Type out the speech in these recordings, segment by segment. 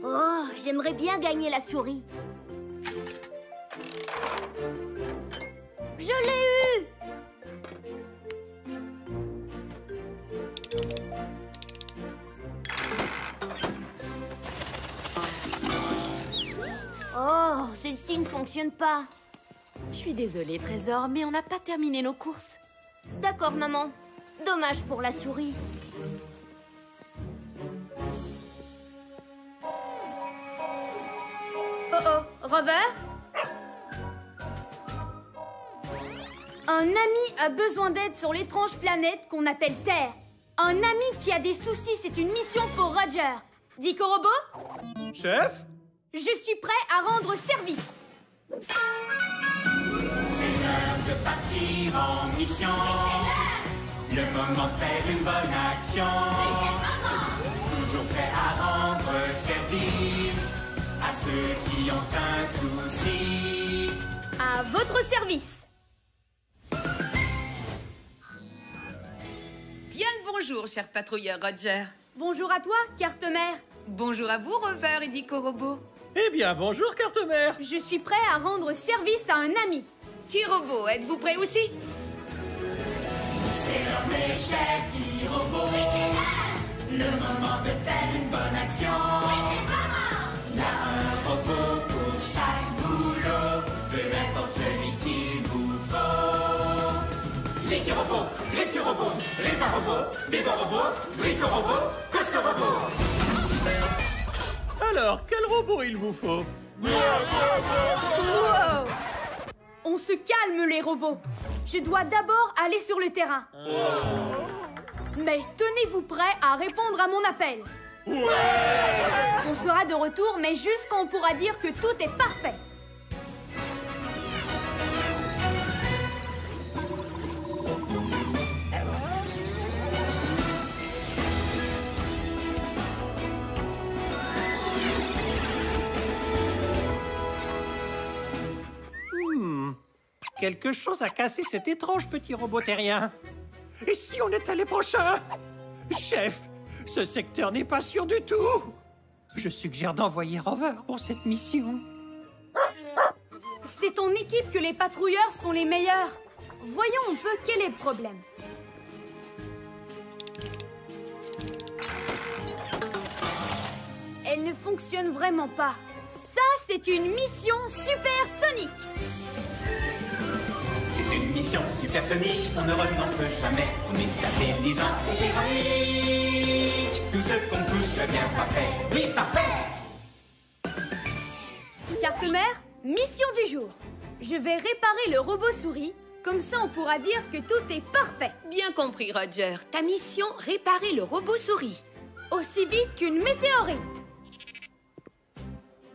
Oh, j'aimerais bien gagner la souris. Je l'ai eu! Oh, celle-ci ne fonctionne pas. Je suis désolée, Trésor, mais on n'a pas terminé nos courses. D'accord, maman. Dommage pour la souris. Oh oh, Rover? Un ami a besoin d'aide sur l'étrange planète qu'on appelle Terre. Un ami qui a des soucis, c'est une mission pour Roger. Dico Robot? Chef? Je suis prêt à rendre service. C'est l'heure de partir en mission. Le moment de faire une bonne action. Toujours prêt à rendre service à ceux qui ont un souci. À votre service. Bien le bonjour, cher patrouilleur Roger. Bonjour à toi, Carte-Mère. Bonjour à vous, Rover et Dico Robot. Eh bien, bonjour, Carte-Mère. Je suis prêt à rendre service à un ami. T-Robot, êtes-vous prêt aussi? C'est l'heure, mes chers petits robots. Le moment de faire une bonne action. Il y a un robot pour chaque boulot, peu importe celui qu'il vous faut. Licky Robot, Ricky Robot, Répa Robot, Débo Robot, Brico Robot, Costo Robot. Alors, quel robot il vous faut? Wow. On se calme, les robots. Je dois d'abord aller sur le terrain. Mais tenez-vous prêts à répondre à mon appel. On sera de retour, mais juste quand on pourra dire que tout est parfait. Quelque chose a cassé cet étrange petit robot terrien. Et si on était les prochains? Chef, ce secteur n'est pas sûr du tout. Je suggère d'envoyer Rover pour cette mission. C'est en équipe que les patrouilleurs sont les meilleurs. Voyons un peu quel est le problème. Elle ne fonctionne vraiment pas. Ça, c'est une mission supersonique. C'est une mission supersonique, on ne renonce jamais. On est intelligent et héroïque. Tout ce qu'on touche devient parfait. Oui, parfait. Carte-Mère, mission du jour. Je vais réparer le robot souris. Comme ça, on pourra dire que tout est parfait. Bien compris, Roger. Ta mission, réparer le robot souris. Aussi vite qu'une météorite.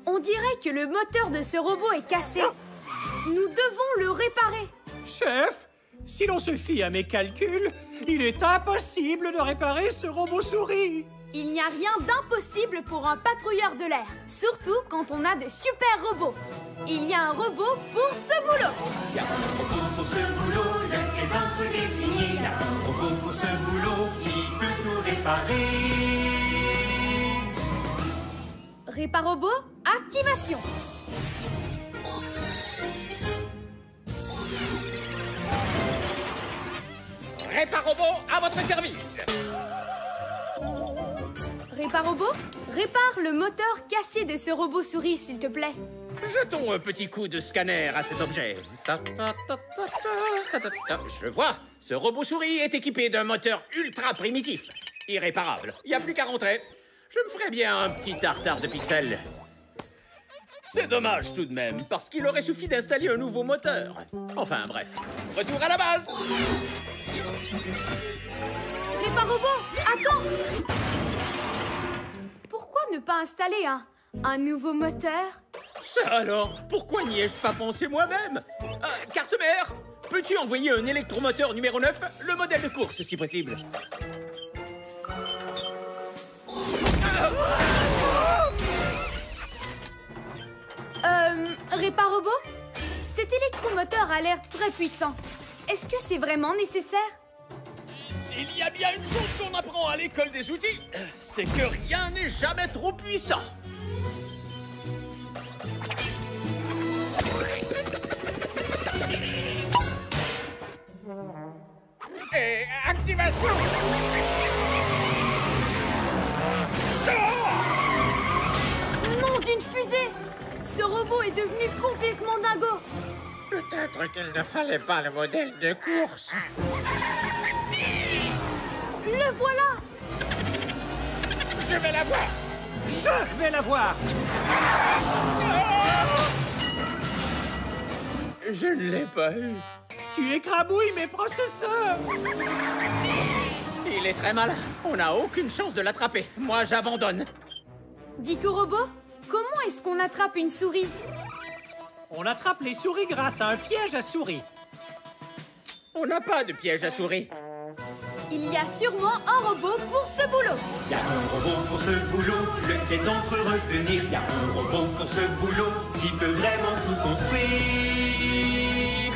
On dirait que le moteur de ce robot est cassé. Nous devons le réparer. Chef, si l'on se fie à mes calculs, il est impossible de réparer ce robot souris. Il n'y a rien d'impossible pour un patrouilleur de l'air, surtout quand on a de super robots. Il y a un robot pour ce boulot. Il y a un robot pour ce boulot, lequel d'entre eux est signé. Il y a un robot pour ce boulot qui peut tout réparer. Réparobot, activation. Réparobot, à votre service. Réparobot, répare le moteur cassé de ce robot souris, s'il te plaît. Jetons un petit coup de scanner à cet objet. Je vois, ce robot souris est équipé d'un moteur ultra primitif. Irréparable, il n'y a plus qu'à rentrer. Je me ferais bien un petit tartare de pixels. C'est dommage tout de même, parce qu'il aurait suffi d'installer un nouveau moteur. Enfin bref, retour à la base. Réparobot, attends. Pourquoi ne pas installer un nouveau moteur? Ça alors, pourquoi n'y ai-je pas pensé moi-même? Carte-mère, peux-tu envoyer un électromoteur numéro 9, le modèle de course si possible? Réparobot, cet électromoteur a l'air très puissant. Est-ce que c'est vraiment nécessaire? S'il y a bien une chose qu'on apprend à l'école des outils, c'est que rien n'est jamais trop puissant. Et activation! Nom d'une fusée! Ce robot est devenu complètement dingo! Peut-être qu'il ne fallait pas le modèle de course. Le voilà! Je vais la voir! Je vais la voir. Je ne l'ai pas eu. Tu écrabouilles mes processeurs. Il est très malin. On n'a aucune chance de l'attraper. Moi, j'abandonne. Dico Robot, comment est-ce qu'on attrape une souris? On attrape les souris grâce à un piège à souris. On n'a pas de piège à souris. Il y a sûrement un robot pour ce boulot. Y a un robot pour ce boulot, lequel d'entre eux retenir? Y a un robot pour ce boulot, qui peut vraiment tout construire.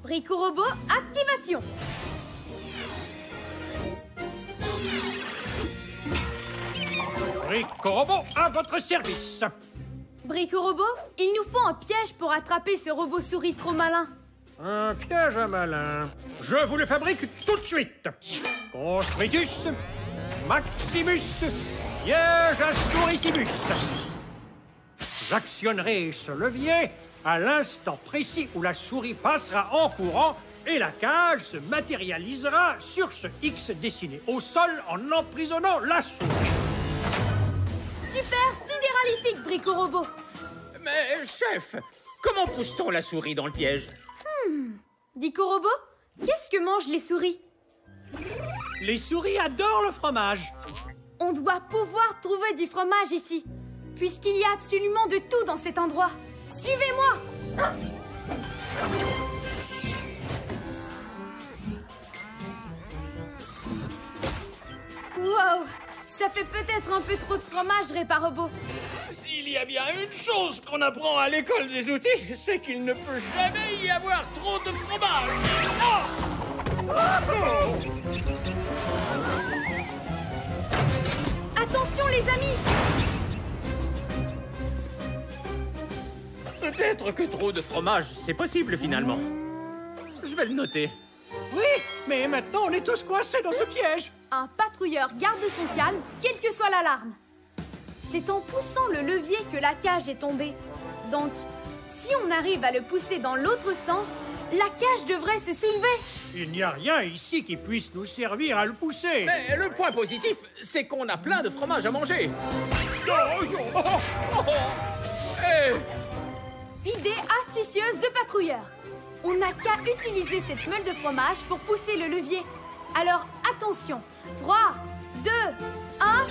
Brico Robot, activation! Brico Robot à votre service. Brico Robot, il nous faut un piège pour attraper ce robot souris trop malin. Un piège à malin. Je vous le fabrique tout de suite. Construitus, Maximus, piège à souricibus. J'actionnerai ce levier à l'instant précis où la souris passera en courant et la cage se matérialisera sur ce X dessiné au sol en emprisonnant la souris. Super sidéralifique, Brico Robot. Mais, chef, comment pousse-t-on la souris dans le piège? Dico Robot, qu'est-ce que mangent les souris? Les souris adorent le fromage. On doit pouvoir trouver du fromage ici, puisqu'il y a absolument de tout dans cet endroit. Suivez-moi! Wow! Ça fait peut-être un peu trop de fromage, Réparobot. S'il y a bien une chose qu'on apprend à l'école des outils, c'est qu'il ne peut jamais y avoir trop de fromage. Attention, les amis! Peut-être que trop de fromage, c'est possible finalement. Je vais le noter. Oui, mais maintenant on est tous coincés dans ce piège. Un patrouilleur garde son calme, quelle que soit l'alarme. C'est en poussant le levier que la cage est tombée. Donc, si on arrive à le pousser dans l'autre sens, la cage devrait se soulever. Il n'y a rien ici qui puisse nous servir à le pousser. Mais le point positif, c'est qu'on a plein de fromage à manger. Idée astucieuse de patrouilleur. On n'a qu'à utiliser cette meule de fromage pour pousser le levier. Alors, attention. 3, 2, 1...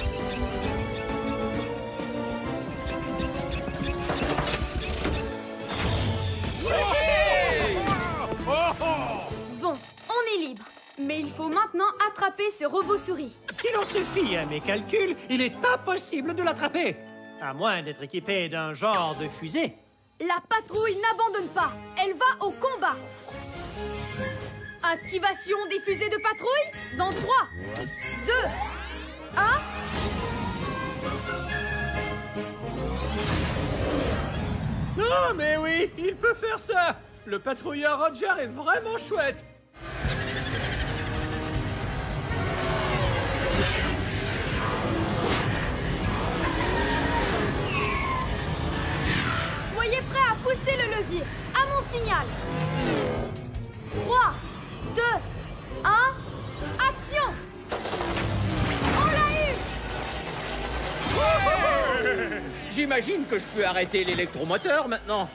Bon, on est libre. Mais il faut maintenant attraper ce robot souris. Si l'on se fie à mes calculs, il est impossible de l'attraper. À moins d'être équipé d'un genre de fusée. La patrouille n'abandonne pas. Elle va au combat. Activation des fusées de patrouille dans 3, 2, 1... Non, mais oui, il peut faire ça. Le patrouilleur Roger est vraiment chouette. Soyez prêts à pousser le levier. À mon signal. 3, 2, 1... Action! On l'a eu! J'imagine que je peux arrêter l'électromoteur maintenant.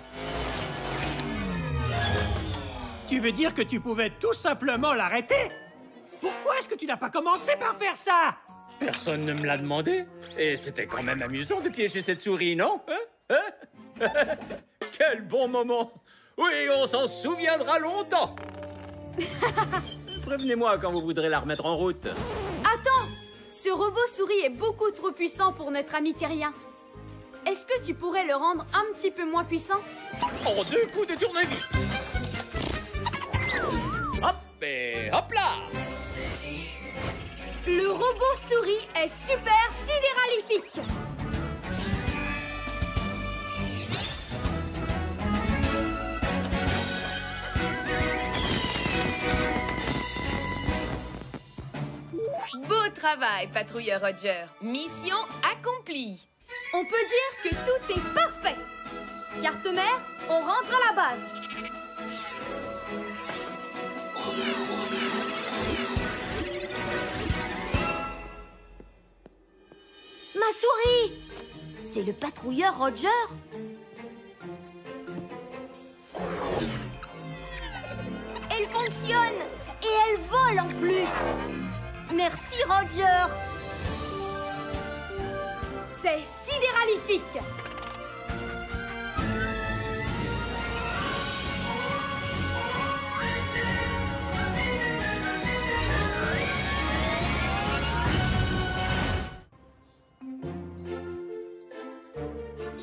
Tu veux dire que tu pouvais tout simplement l'arrêter? Pourquoi est-ce que tu n'as pas commencé par faire ça? Personne ne me l'a demandé. Et c'était quand même amusant de piéger cette souris, non? Quel bon moment! Oui, on s'en souviendra longtemps. Prévenez-moi quand vous voudrez la remettre en route. Attends! Ce robot souris est beaucoup trop puissant pour notre ami terrien. Est-ce que tu pourrais le rendre un petit peu moins puissant? En 2 coups de tournevis. Hop, et hop là! Le robot souris est super sidéralifique. Beau travail, patrouilleur Roger. Mission accomplie. On peut dire que tout est parfait. Carte-mère, on rentre à la base. Ma souris! C'est le patrouilleur Roger. Elle fonctionne! Et elle vole en plus! Merci Roger! C'est sidéralifique.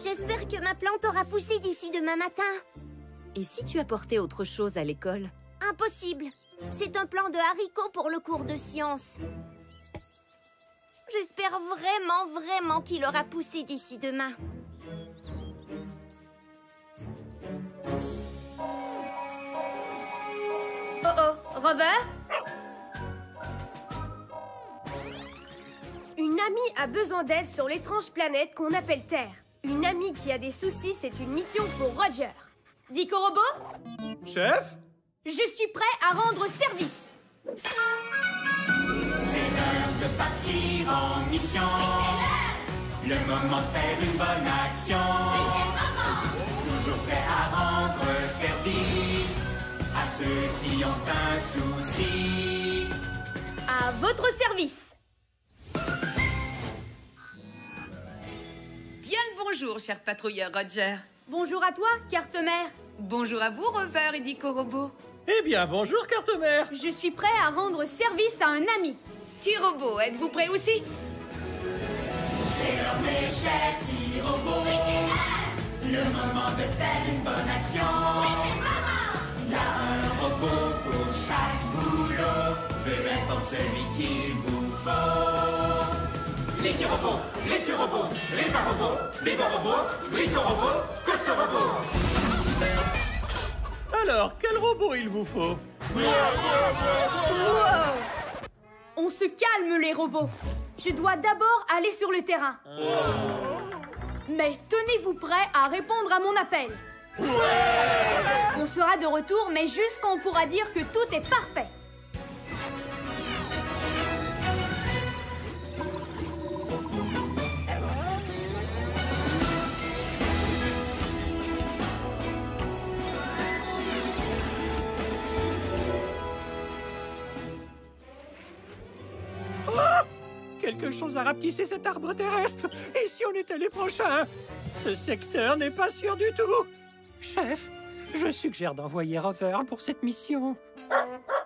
J'espère que ma plante aura poussé d'ici demain matin. Et si tu apportais autre chose à l'école? Impossible. C'est un plan de haricots pour le cours de sciences. J'espère vraiment qu'il aura poussé d'ici demain. Oh, Robert? Une amie a besoin d'aide sur l'étrange planète qu'on appelle Terre. Une amie qui a des soucis, c'est une mission pour Roger. Dico Robot? Chef? Je suis prêt à rendre service. C'est l'heure de partir en mission. Le moment de faire une bonne action. Toujours prêt à rendre service à ceux qui ont un souci. À votre service. Bien le bonjour, cher patrouilleur Roger. Bonjour à toi, carte-mère. Bonjour à vous, Rover et Dico Robot. Eh bien, bonjour, carte-mère. Je suis prêt à rendre service à un ami. T-Robot, êtes-vous prêt aussi? C'est l'heure, mes chers petits robots. Le moment de faire une bonne action. Il y a un robot pour chaque boulot. Peu importe celui qu'il vous faut. Les petits robots, répar-robots, dévore-robots, brico-robots, coste-robots. Alors, quel robot il vous faut? Wow. On se calme, les robots. Je dois d'abord aller sur le terrain. Mais tenez-vous prêts à répondre à mon appel. On sera de retour, mais juste quand on pourra dire que tout est parfait. Quelque chose a rapetissé cet arbre terrestre. Et si on était les prochains? Ce secteur n'est pas sûr du tout. Chef, je suggère d'envoyer Rover pour cette mission.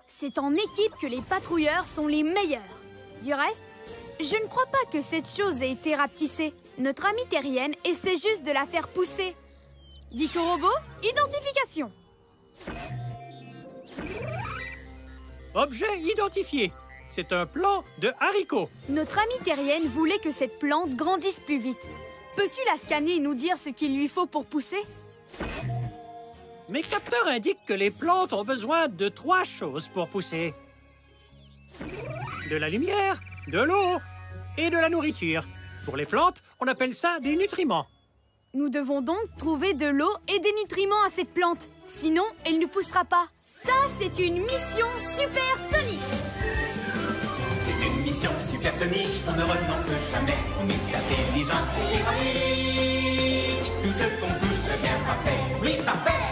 C'est en équipe que les patrouilleurs sont les meilleurs. Du reste, je ne crois pas que cette chose ait été rapetissée. Notre amie terrienne essaie juste de la faire pousser. Dico Robot, identification. Objet identifié. C'est un plant de haricots. Notre amie terrienne voulait que cette plante grandisse plus vite. Peux-tu la scanner et nous dire ce qu'il lui faut pour pousser? Mes capteurs indiquent que les plantes ont besoin de 3 choses pour pousser. De la lumière, de l'eau et de la nourriture. Pour les plantes, on appelle ça des nutriments. Nous devons donc trouver de l'eau et des nutriments à cette plante. Sinon, elle ne poussera pas. Ça, c'est une mission supersonique. C'est une mission supersonique, on ne renonce jamais. On est intelligent et héroïque. Tout ce qu'on touche devient parfait. Oui, parfait.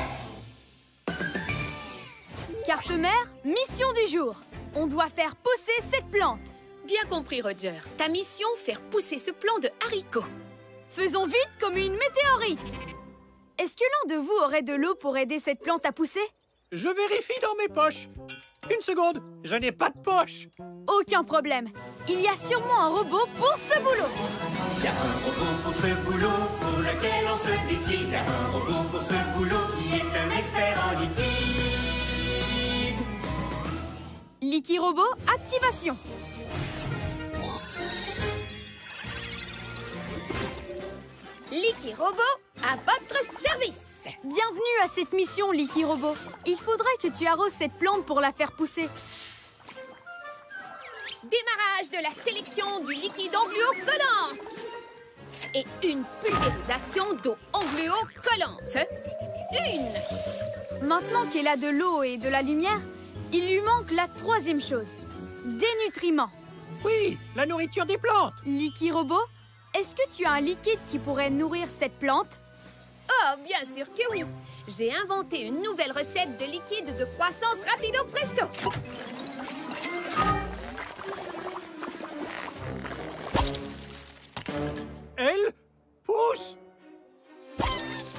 Carte-mère, mission du jour. On doit faire pousser cette plante. Bien compris, Roger. Ta mission, faire pousser ce plant de haricots. Faisons vite comme une météorite. Est-ce que l'un de vous aurait de l'eau pour aider cette plante à pousser? Je vérifie dans mes poches. Une seconde, je n'ai pas de poche. Aucun problème. Il y a sûrement un robot pour ce boulot. Il y a un robot pour ce boulot, pour lequel on se décide. Il y a un robot pour ce boulot qui est un expert en liquide. Licky Robot, activation. Licky Robot, à votre service. Bienvenue à cette mission, Licky Robot. Il faudrait que tu arroses cette plante pour la faire pousser. Démarrage de la sélection du liquide angluo-collant. Et une pulvérisation d'eau angluo-collante. Une. Maintenant qu'elle a de l'eau et de la lumière, il lui manque la troisième chose. Des nutriments. Oui, la nourriture des plantes. Licky Robot, est-ce que tu as un liquide qui pourrait nourrir cette plante? Oh, bien sûr que oui. J'ai inventé une nouvelle recette de liquide de croissance rapido presto. Elle pousse.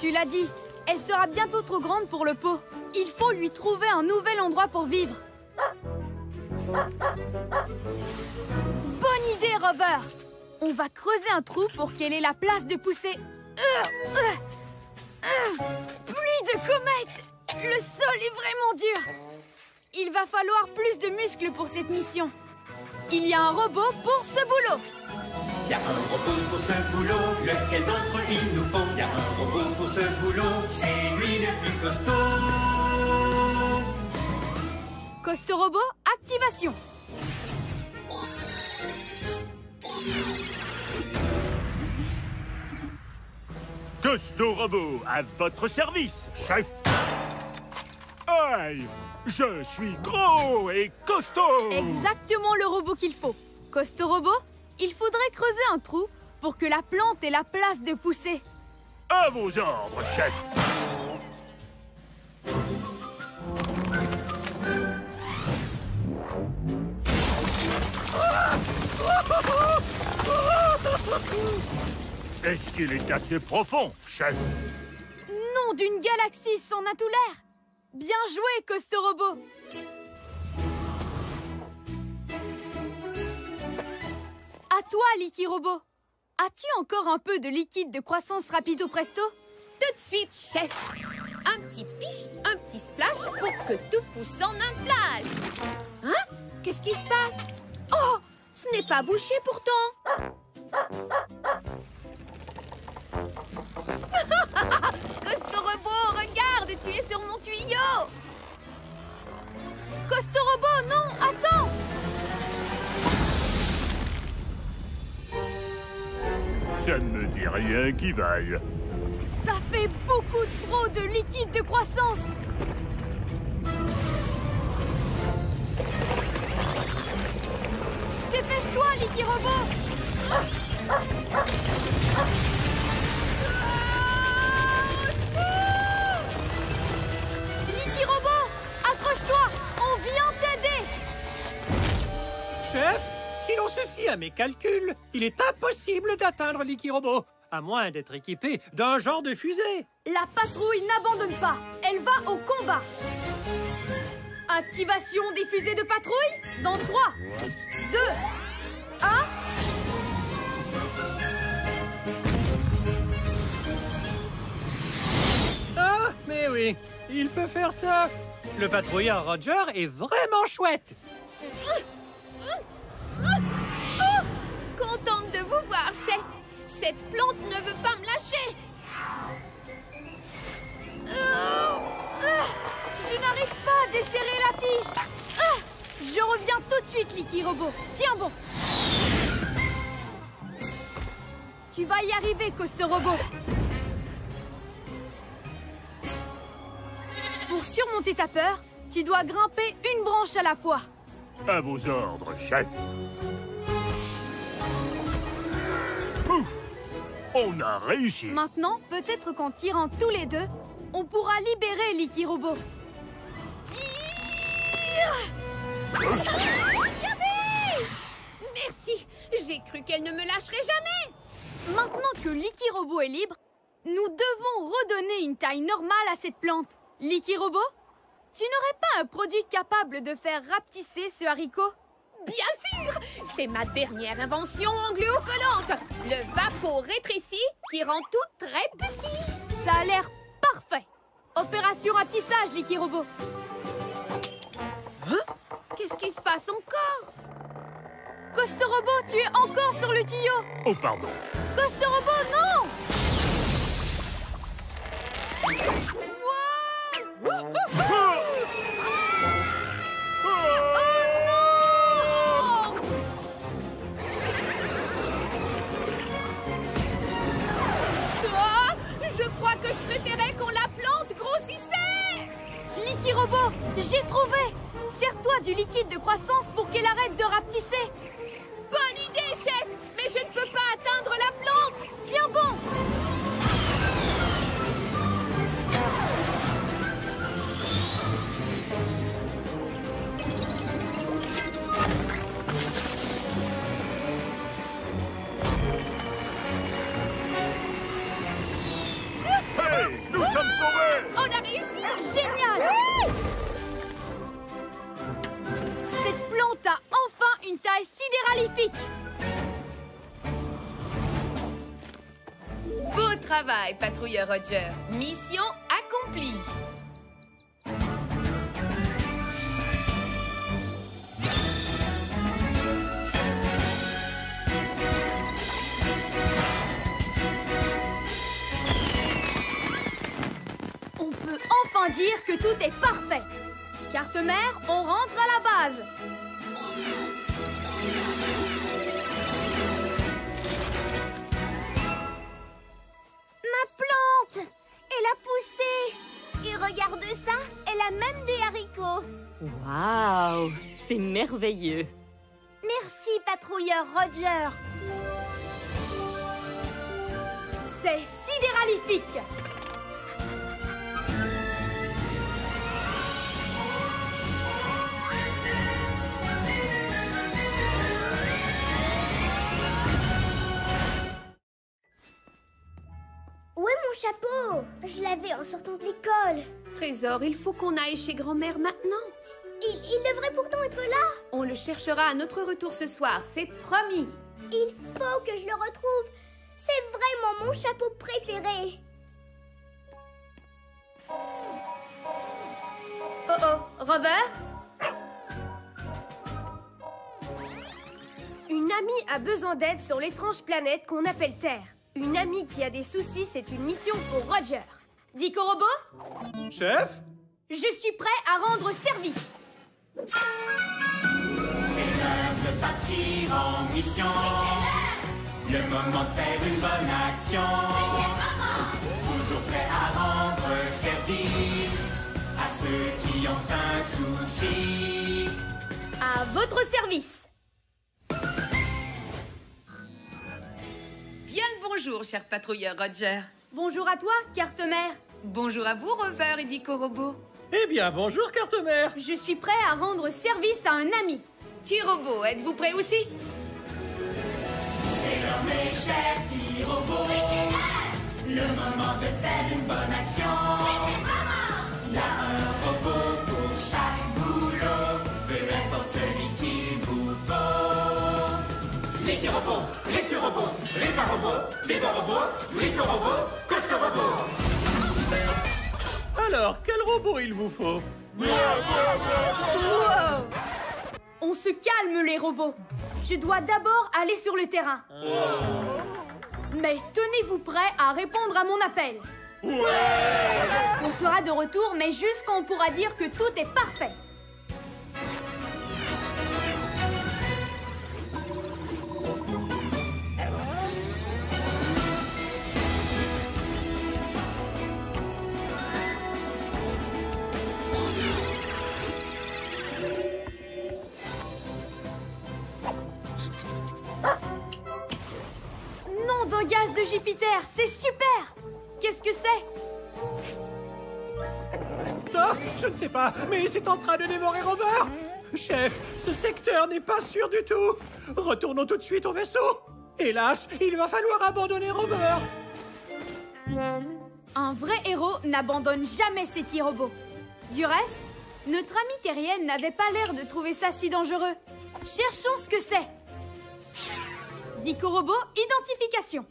Tu l'as dit, elle sera bientôt trop grande pour le pot. Il faut lui trouver un nouvel endroit pour vivre. Bonne idée, Rover. On va creuser un trou pour qu'elle ait la place de pousser. Pluie de comètes! Le sol est vraiment dur. Il va falloir plus de muscles pour cette mission. Il y a un robot pour ce boulot. Il y a un robot pour ce boulot, lequel d'entre eux il nous faut? Il y a un robot pour ce boulot, c'est lui le plus costaud. Costo Robot, activation. Costo Robot, à votre service, chef. Aïe, je suis gros et costaud. Exactement le robot qu'il faut. Costo Robot, il faudrait creuser un trou pour que la plante ait la place de pousser. À vos ordres, chef. Est-ce qu'il est assez profond, chef? Nom d'une galaxie sans a tout l'air. Bien joué, Costo Robot. À toi, Licky Robot. As-tu encore un peu de liquide de croissance rapido presto? Tout de suite, chef. Un petit piche, un petit splash pour que tout pousse en un plage. Hein? Qu'est-ce qui se passe? Oh! Ce n'est pas bouché pourtant. Costo Robot, regarde, tu es sur mon tuyau. Costo Robot, non, attends. Ça ne me dit rien qui vaille. Ça fait beaucoup trop de liquide de croissance. Dépêche-toi, Licky Robot. Licky Robot, accroche-toi, on vient t'aider. Chef, si l'on se fie à mes calculs, il est impossible d'atteindre Licky Robot, à moins d'être équipé d'un genre de fusée. La patrouille n'abandonne pas, elle va au combat. Activation des fusées de patrouille dans 3, 2, 1... Ah, mais oui, il peut faire ça. Le patrouilleur Roger est vraiment chouette. Contente de vous voir, chef. Cette plante ne veut pas me lâcher. Je n'arrive pas à desserrer la tige. Je reviens tout de suite, Licky Robot. Tiens bon. Tu vas y arriver, Costo Robot. Pour surmonter ta peur, tu dois grimper une branche à la fois. À vos ordres, chef. Ouf! On a réussi. Maintenant, peut-être qu'en tirant tous les deux, on pourra libérer Licky Robot. Tire! Merci. J'ai cru qu'elle ne me lâcherait jamais. Maintenant que Licky Robot est libre, nous devons redonner une taille normale à cette plante. Licky Robot, tu n'aurais pas un produit capable de faire rapetisser ce haricot? Bien sûr. C'est ma dernière invention angluo-collante. Le vapo-rétréci qui rend tout très petit. Ça a l'air parfait. Opération rapetissage, Licky Robot. Qu'est-ce qui se passe encore? Costorobo, tu es encore sur le tuyau! Oh, pardon. Costorobo, non! Ah, je crois que je préférais qu'on la plante grossissait. Licky Robot, j'ai trouvé! Sers-toi du liquide de croissance pour qu'elle arrête de rapetisser! Bonne idée, chef. Mais je ne peux pas atteindre la plante. Tiens bon! Hey, nous sommes sauvés! On a réussi. Génial! Cette plante a enfin une taille sidéralifique! Beau travail, patrouilleur Roger. Mission accomplie. On peut enfin dire que tout est parfait! Carte mère, on rentre à la base! Ma plante! Elle a poussé! Et regarde ça, elle a même des haricots! Waouh! C'est merveilleux! Merci, patrouilleur Roger! C'est sidéralifique! Où est mon chapeau? Je l'avais en sortant de l'école. Trésor, il faut qu'on aille chez grand-mère maintenant. Il devrait pourtant être là. On le cherchera à notre retour ce soir, c'est promis. Il faut que je le retrouve. C'est vraiment mon chapeau préféré. Oh oh, Robert? Une amie a besoin d'aide sur l'étrange planète qu'on appelle Terre. Une amie qui a des soucis, c'est une mission pour Roger. Dico Robot? Chef? Je suis prêt à rendre service. C'est l'heure de partir en mission. Le moment de faire une bonne action. Toujours prêt à rendre service à ceux qui ont un souci. À votre service. Bien le bonjour, cher patrouilleur Roger. Bonjour à toi, carte mère. Bonjour à vous, Rover et Dico Robot. Eh bien, bonjour, carte mère. Je suis prêt à rendre service à un ami. T-Robot, êtes-vous prêt aussi? C'est l'heure, mes chers petits robots. Le moment de faire une bonne action. Il y a un robot pour chaque boulot, peu importe celui qu'il vous faut. Licky Robot, Ricky Robot, Ripa Robot, Dibo Robot, Rico Robot, Costo Robot. Alors, quel robot il vous faut? Wow. On se calme, les robots. Je dois d'abord aller sur le terrain. Mais tenez-vous prêts à répondre à mon appel. On sera de retour, mais juste quand on pourra dire que tout est parfait. Nom d'un gaz de Jupiter, c'est super! Qu'est-ce que c'est? Ah, je ne sais pas, mais c'est en train de dévorer Rover. Chef, ce secteur n'est pas sûr du tout. Retournons tout de suite au vaisseau. Hélas, il va falloir abandonner Rover. Un vrai héros n'abandonne jamais ses petits robots. Du reste, notre amie terrienne n'avait pas l'air de trouver ça si dangereux. Cherchons ce que c'est. Dico Robot, identification.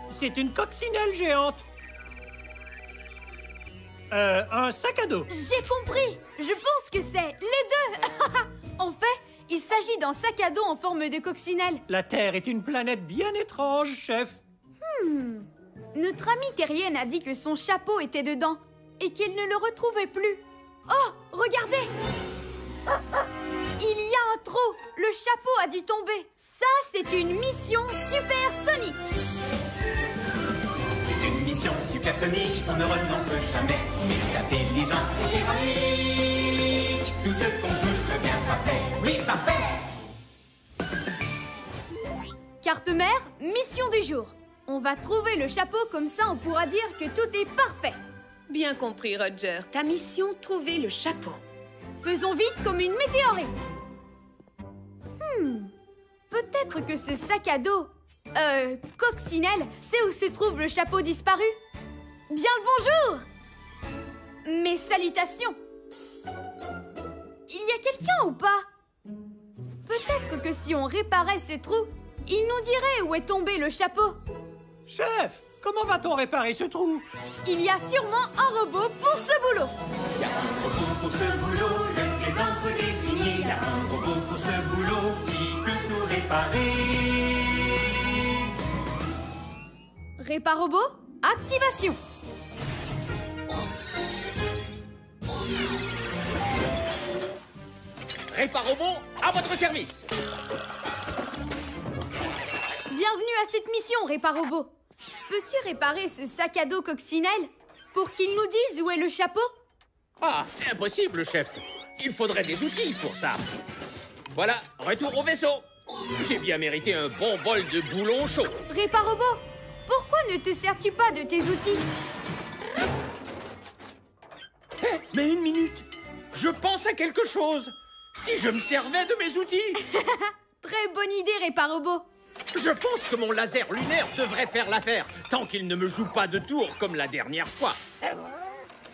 C'est une coccinelle géante. Un sac à dos. J'ai compris. Je pense que c'est les deux. En fait, il s'agit d'un sac à dos en forme de coccinelle. La Terre est une planète bien étrange, chef. Notre amie terrienne a dit que son chapeau était dedans et qu'elle ne le retrouvait plus. Oh, regardez! Il y a un trou. Le chapeau a dû tomber. Ça, c'est une mission supersonique. C'est une mission supersonique, on ne renonce jamais. On est intelligent et héroïque. Tout ce qu'on touche devient parfait. Oui, parfait! Carte mère, mission du jour. On va trouver le chapeau, comme ça on pourra dire que tout est parfait. Bien compris, Roger. Ta mission, trouver le chapeau. Faisons vite comme une météorite. Peut-être que ce sac à dos, coccinelle, c'est où se trouve le chapeau disparu. Bien le bonjour! Mes salutations! Il y a quelqu'un ou pas? Peut-être que si on réparait ce trou, il nous dirait où est tombé le chapeau. Chef, comment va-t-on réparer ce trou? Il y a sûrement un robot pour ce boulot. Il y a un robot pour ce boulot, lequel d'entre les signé. Il y a un robot pour ce boulot qui peut tout réparer. Réparobot, activation. Réparobot, à votre service. Bienvenue à cette mission, Réparobot. Peux-tu réparer ce sac à dos coccinelle pour qu'il nous dise où est le chapeau? Ah, impossible, chef. Il faudrait des outils pour ça. Voilà, retour au vaisseau. J'ai bien mérité un bon bol de boulon chaud. Réparobot, pourquoi ne te sers-tu pas de tes outils? Mais une minute. Je pense à quelque chose. Si je me servais de mes outils. Très bonne idée, Réparobot. Je pense que mon laser lunaire devrait faire l'affaire, tant qu'il ne me joue pas de tour comme la dernière fois.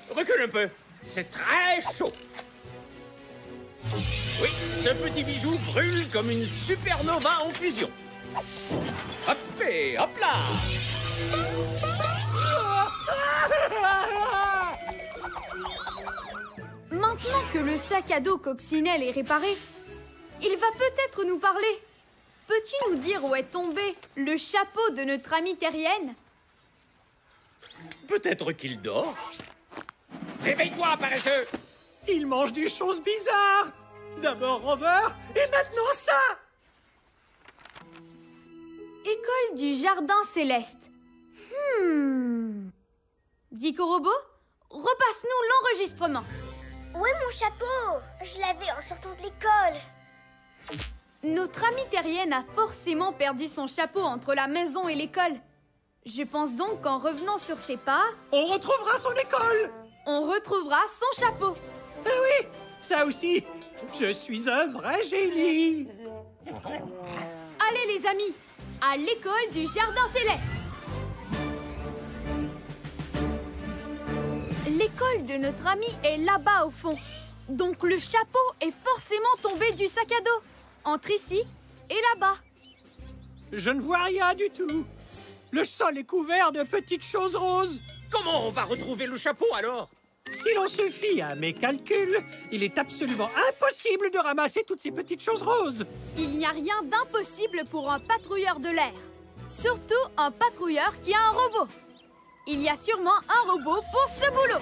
Recule un peu. C'est très chaud. Oui, ce petit bijou brûle comme une supernova en fusion. Hop et hop là. Maintenant que le sac à dos coccinelle est réparé, il va peut-être nous parler. Peux-tu nous dire où est tombé le chapeau de notre amie terrienne? Peut-être qu'il dort. Réveille-toi, paresseux. Il mange des choses bizarres. D'abord Rover, et maintenant ça. École du Jardin Céleste. Dico Robot, repasse-nous l'enregistrement. Où est mon chapeau? Je l'avais en sortant de l'école. Notre amie terrienne a forcément perdu son chapeau entre la maison et l'école. Je pense donc qu'en revenant sur ses pas... On retrouvera son école. On retrouvera son chapeau. Ah oui, ça aussi. Je suis un vrai génie. Allez les amis, à l'école du Jardin Céleste. L'école de notre amie est là-bas au fond. Donc le chapeau est forcément tombé du sac à dos. Entre ici et là-bas. Je ne vois rien du tout. Le sol est couvert de petites choses roses. Comment on va retrouver le chapeau alors? Si l'on se fie à mes calculs, il est absolument impossible de ramasser toutes ces petites choses roses. Il n'y a rien d'impossible pour un patrouilleur de l'air. Surtout un patrouilleur qui a un robot. Il y a sûrement un robot pour ce boulot.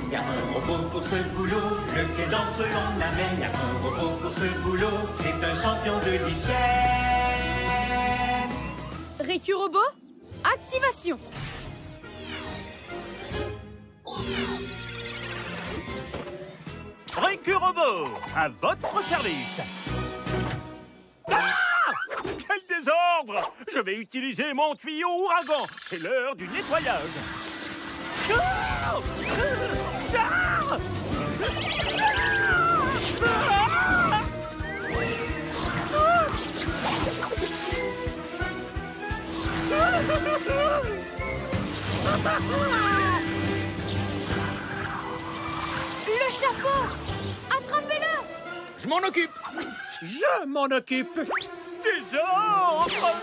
Il y a un robot pour ce boulot, lequel d'entre eux l'on amène. Il y a un robot pour ce boulot, c'est un champion de l'hygiène. Récurobot, activation. Récurobot, à votre service. Ah! Quel désordre! Je vais utiliser mon tuyau ouragan. C'est l'heure du nettoyage. Ah! Ah! Le chapeau! Attrapez-le! Je m'en occupe. Je m'en occupe. Désordre!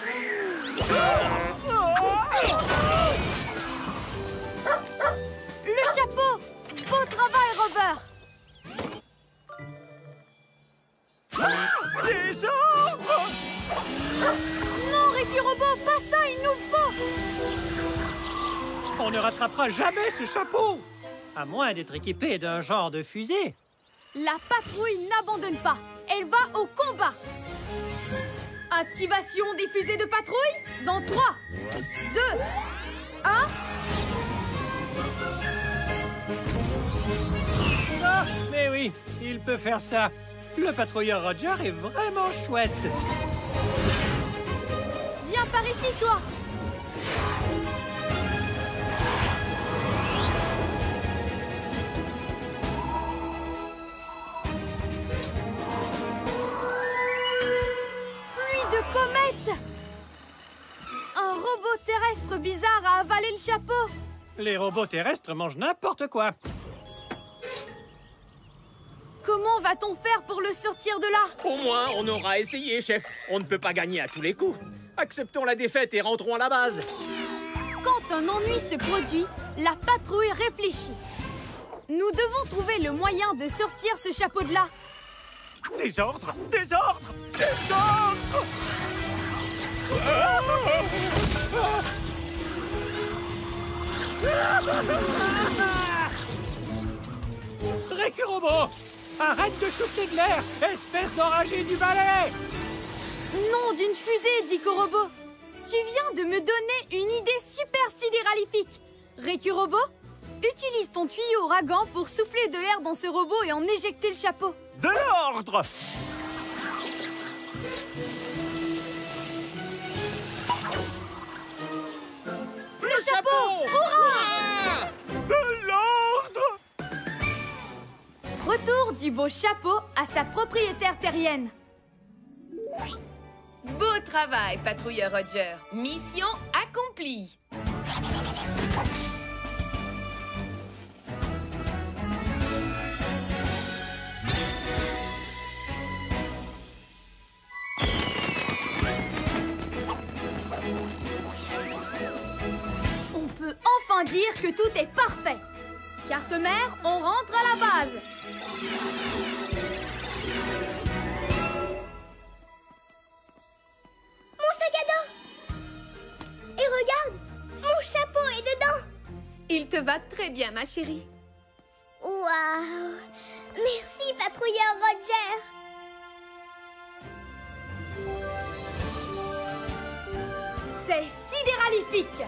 Le chapeau! travail, Rover! Des ordres! Non, Ricky Robot, pas ça, il nous faut! On ne rattrapera jamais ce chapeau! À moins d'être équipé d'un genre de fusée. La patrouille n'abandonne pas. Elle va au combat. Activation des fusées de patrouille dans 3, 2, 1... Ah, mais oui, il peut faire ça. Le patrouilleur Roger est vraiment chouette. Viens par ici, toi. Pluie de comètes. Un robot terrestre bizarre a avalé le chapeau. Les robots terrestres mangent n'importe quoi. Comment va-t-on faire pour le sortir de là? Au moins, on aura essayé, chef. On ne peut pas gagner à tous les coups. Acceptons la défaite et rentrons à la base. Quand un ennui se produit, la patrouille réfléchit. Nous devons trouver le moyen de sortir ce chapeau de là. Des ordres! Des ordres! Des ordres! Ricky Robot, arrête de souffler de l'air, espèce d'enragé du balai! Non, d'une fusée, dit Robot. Tu viens de me donner une idée super sidéralifique. Ricky Robot, utilise ton tuyau ouragan pour souffler de l'air dans ce robot et en éjecter le chapeau. De l'ordre! Le chapeau! Hurrah! De l'ordre! Retour du beau chapeau à sa propriétaire terrienne. Beau travail, patrouilleur Roger. Mission accomplie. On peut enfin dire que tout est parfait. Carte mère, on rentre à la base. Mon sac à dos! Et regarde, mon chapeau est dedans! Il te va très bien, ma chérie. Waouh! Merci, patrouilleur Roger! C'est sidéralifique.